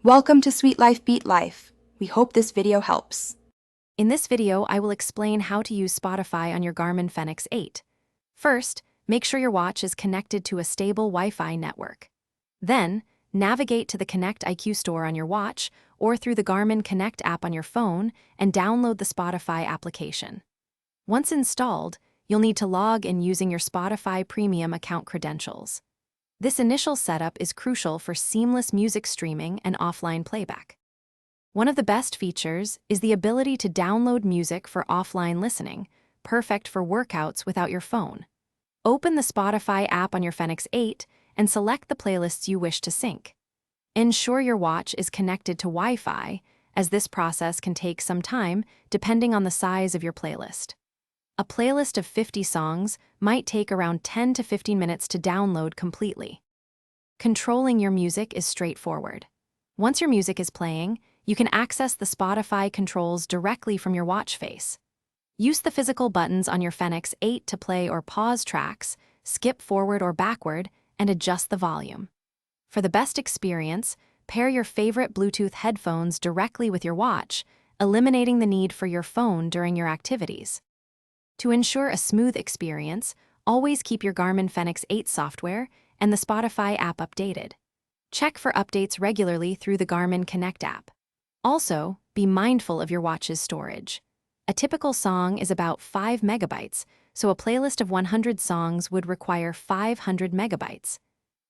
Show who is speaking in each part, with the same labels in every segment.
Speaker 1: Welcome to Sweet Life Beat Life. We hope this video helps.
Speaker 2: In this video, I will explain how to use Spotify on your Garmin Fenix 8. First, make sure your watch is connected to a stable Wi-Fi network. Then, navigate to the Connect IQ store on your watch or through the Garmin Connect app on your phone and download the Spotify application. Once installed, you'll need to log in using your Spotify Premium account credentials. This initial setup is crucial for seamless music streaming and offline playback. One of the best features is the ability to download music for offline listening, perfect for workouts without your phone. Open the Spotify app on your Fenix 8 and select the playlists you wish to sync. Ensure your watch is connected to Wi-Fi, as this process can take some time depending on the size of your playlist. A playlist of 50 songs might take around 10 to 15 minutes to download completely. Controlling your music is straightforward. Once your music is playing, you can access the Spotify controls directly from your watch face. Use the physical buttons on your Fenix 8 to play or pause tracks, skip forward or backward, and adjust the volume. For the best experience, pair your favorite Bluetooth headphones directly with your watch, eliminating the need for your phone during your activities. To ensure a smooth experience, always keep your Garmin Fenix 8 software and the Spotify app updated. Check for updates regularly through the Garmin Connect app. Also, be mindful of your watch's storage. A typical song is about 5 megabytes, so a playlist of 100 songs would require 500 megabytes.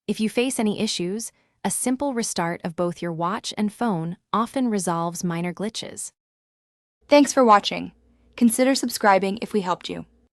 Speaker 2: If you face any issues, a simple restart of both your watch and phone often resolves minor glitches.
Speaker 1: Thanks for watching. Consider subscribing if we helped you.